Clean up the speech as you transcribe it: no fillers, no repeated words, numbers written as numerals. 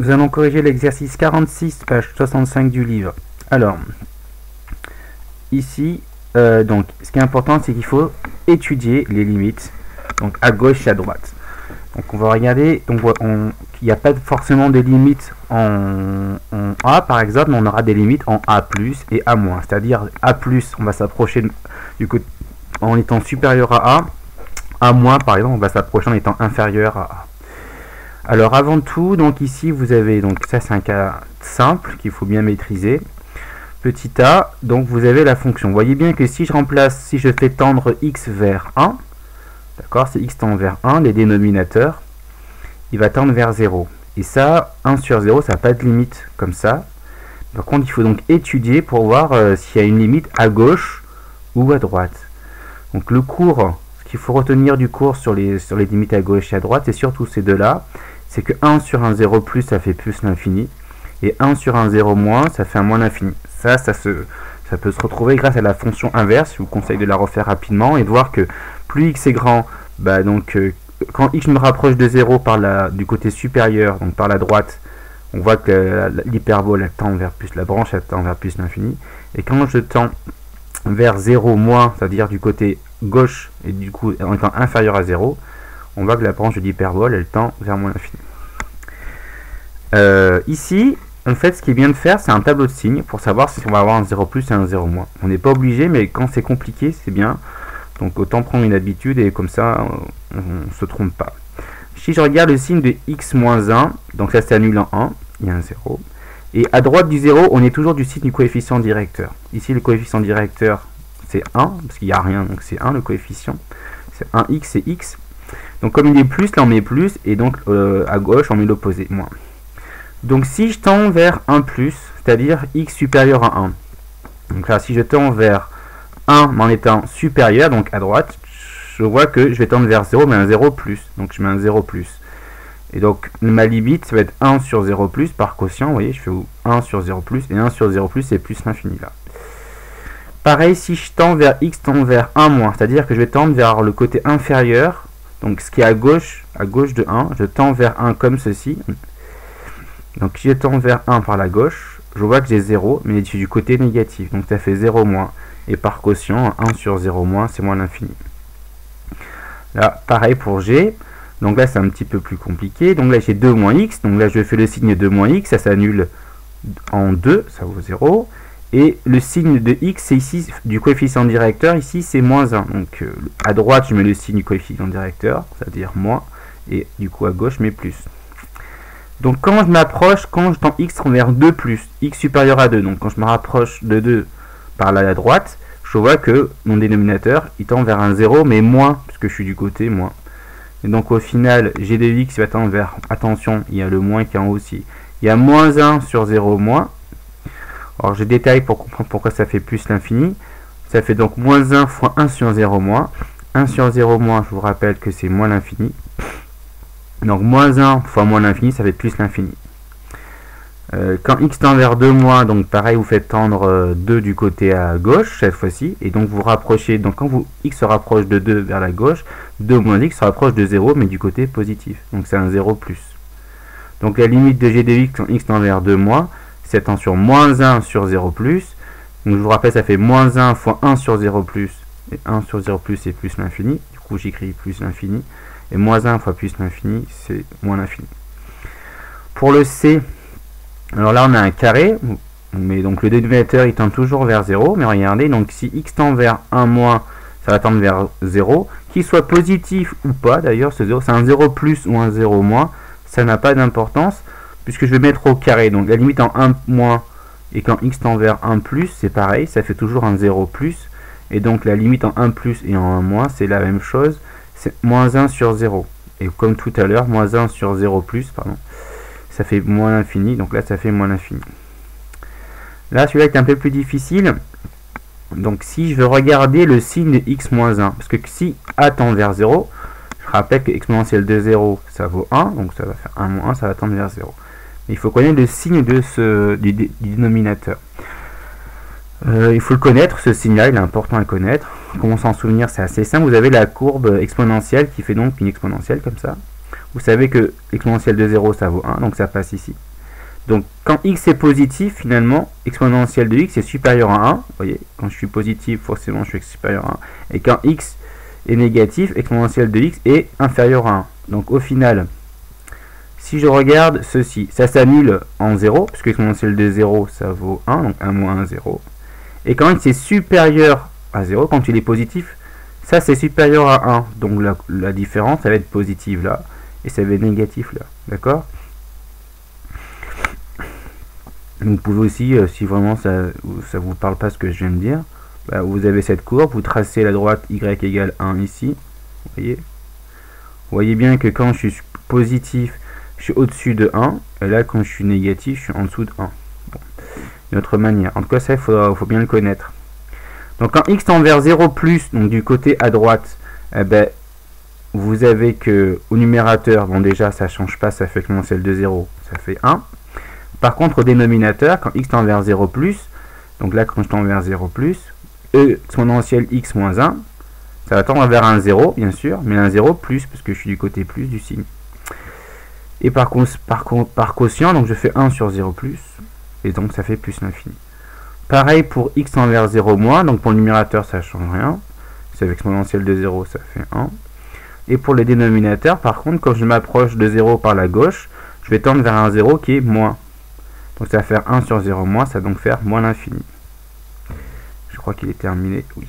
Nous allons corriger l'exercice 46, page 65 du livre. Alors, ici, donc, ce qui est important, c'est qu'il faut étudier les limites, donc à gauche et à droite. Donc, on va regarder, donc, il n'y a pas forcément des limites en A, par exemple, mais on aura des limites en A+, et A-, c'est-à-dire A+, on va s'approcher du côté en étant supérieur à A, A-, par exemple, on va s'approcher en étant inférieur à A. Alors avant tout, donc ici vous avez, donc ça c'est un cas simple qu'il faut bien maîtriser. Petit a, donc vous avez la fonction. Vous voyez bien que si je remplace, si je fais tendre x vers 1, d'accord, c'est x tend vers 1, les dénominateurs, il va tendre vers 0. Et ça, 1 sur 0, ça n'a pas de limite comme ça. Par contre, il faut donc étudier pour voir s'il y a une limite à gauche ou à droite. Donc le cours, ce qu'il faut retenir du cours sur les limites à gauche et à droite, c'est surtout ces deux-là. C'est que 1 sur un 0 plus, ça fait plus l'infini. Et 1 sur un 0 moins, ça fait un moins l'infini. Ça peut se retrouver grâce à la fonction inverse. Je vous conseille de la refaire rapidement et de voir que plus x est grand, bah donc, quand x me rapproche de 0 du côté supérieur, donc par la droite, on voit que l'hyperbole tend vers plus, la branche elle tend vers plus l'infini. Et quand je tends vers 0 moins, c'est-à-dire du côté gauche, et du coup en étant inférieur à 0, on voit que la branche de l'hyperbole, elle tend vers moins l'infini. Ici, en fait, ce qui est bien de faire, c'est un tableau de signes pour savoir si on va avoir un 0 plus et un 0 moins. On n'est pas obligé, mais quand c'est compliqué, c'est bien. Donc autant prendre une habitude et comme ça, on ne se trompe pas. Si je regarde le signe de x moins 1, donc ça c'est annulé en 1, il y a un 0. Et à droite du 0, on est toujours du signe du coefficient directeur. Ici, le coefficient directeur, c'est 1, parce qu'il n'y a rien, donc c'est 1 le coefficient. C'est 1x, c'est x. Donc comme il est plus, là on met plus, et donc à gauche on met l'opposé, moins. Donc si je tends vers 1 plus, c'est-à-dire x supérieur à 1. Donc là si je tends vers 1 mais en étant supérieur, donc à droite, je vois que je vais tendre vers 0, mais un 0 plus. Donc je mets un 0 plus. Et donc ma limite, ça va être 1 sur 0 plus par quotient, vous voyez, je fais 1 sur 0 plus, et 1 sur 0 plus c'est plus l'infini là. Pareil, si je tends vers x, tend vers 1 moins, c'est-à-dire que je vais tendre vers le côté inférieur. Donc ce qui est à gauche de 1, je tends vers 1 comme ceci. Donc si je tends vers 1 par la gauche, je vois que j'ai 0, mais c'est du côté négatif. Donc ça fait 0 moins. Et par quotient, 1 sur 0 moins, c'est moins l'infini. Là, pareil pour g. Donc là, c'est un petit peu plus compliqué. Donc là, j'ai 2 moins x. Donc là, je fais le signe 2 moins x. Ça s'annule en 2, ça vaut 0. Et le signe de x, c'est ici du coefficient directeur, ici c'est moins 1. Donc à droite, je mets le signe du coefficient directeur, c'est-à-dire moins, et du coup à gauche, je mets plus. Donc quand je m'approche, quand je tends x vers 2 plus, x supérieur à 2, donc quand je me rapproche de 2 par la droite, je vois que mon dénominateur, il tend vers un 0, mais moins, puisque je suis du côté moins. Et donc au final, g de x va tendre vers, attention, il y a le moins qui est en haut aussi, il y a moins 1 sur 0 moins. Alors je détaille pour comprendre pourquoi ça fait plus l'infini. Ça fait donc moins 1 fois 1 sur 0 moins. 1 sur 0 moins, je vous rappelle que c'est moins l'infini. Donc moins 1 fois moins l'infini, ça fait plus l'infini. Quand x tend vers 2 moins, donc pareil, vous faites tendre 2 du côté à gauche cette fois-ci. Et donc vous rapprochez, donc quand x se rapproche de 2 vers la gauche, 2 moins x se rapproche de 0, mais du côté positif. Donc c'est un 0 plus. Donc la limite de g de x quand x tend vers 2 moins, c'est attention, moins 1 sur 0 plus. Donc je vous rappelle, ça fait moins 1 fois 1 sur 0 plus. Et 1 sur 0 plus, c'est plus l'infini. Du coup, j'écris plus l'infini. Et moins 1 fois plus l'infini, c'est moins l'infini. Pour le c, alors là, on a un carré. Mais donc le dénominateur, il tend toujours vers 0. Mais regardez, donc si x tend vers 1 moins, ça va tendre vers 0. Qu'il soit positif ou pas, d'ailleurs, ce 0, c'est un 0 plus ou un 0 moins. Ça n'a pas d'importance, puisque je vais mettre au carré. Donc la limite en 1 moins et quand x tend vers 1 plus, c'est pareil, ça fait toujours un 0 plus. Et donc la limite en 1 plus et en 1 moins, c'est la même chose, c'est moins 1 sur 0. Et comme tout à l'heure, moins 1 sur 0 plus, pardon, ça fait moins l'infini, donc là ça fait moins l'infini. Là celui-là est un peu plus difficile. Donc si je veux regarder le signe de x moins 1, parce que si a tend vers 0, je rappelle que exponentielle de 0, ça vaut 1, donc ça va faire 1 moins 1, ça va tendre vers 0. Mais il faut connaître le signe de du dénominateur. Il faut le connaître, ce signe-là, il est important à connaître. Comment s'en souvenir, c'est assez simple. Vous avez la courbe exponentielle qui fait donc une exponentielle comme ça. Vous savez que l'exponentielle de 0, ça vaut 1, donc ça passe ici. Donc quand x est positif, finalement, exponentielle de x est supérieur à 1. Vous voyez, quand je suis positif, forcément je suis supérieur à 1. Et quand x est négatif, exponentielle de x est inférieure à 1. Donc au final, si je regarde ceci, ça s'annule en 0, puisque exponentielle de 0, ça vaut 1, donc 1 moins 1, 0. Et quand x est supérieur à 0, quand il est positif, ça c'est supérieur à 1. Donc la différence, ça va être positive là, et ça va être négatif là. D'accord? Vous pouvez aussi, si vraiment ça vous parle pas ce que je viens de dire, bah, vous avez cette courbe, vous tracez la droite y égale 1 ici. Vous voyez bien que quand je suis positif, je suis au-dessus de 1, et là quand je suis négatif, je suis en dessous de 1. Bon. Une autre manière. En tout cas, ça, il faut bien le connaître. Donc quand x tend vers 0 plus, donc du côté à droite, eh ben, vous avez que au numérateur, bon déjà ça change pas, ça fait exponentielle de 0, ça fait 1. Par contre au dénominateur, quand x tend vers 0 plus, donc là quand je tends vers 0 plus, exponentielle x moins 1, ça va tendre vers un 0 bien sûr, mais un 0 plus, parce que je suis du côté plus du signe. Et par quotient, donc je fais 1 sur 0 plus, et donc ça fait plus l'infini. Pareil pour x tend vers 0 moins, donc pour le numérateur ça ne change rien, c'est avec exponentielle de 0, ça fait 1. Et pour le dénominateur, par contre, quand je m'approche de 0 par la gauche, je vais tendre vers un 0 qui est moins. Donc ça va faire 1 sur 0 moins, ça va donc faire moins l'infini. Je crois qu'il est terminé, oui.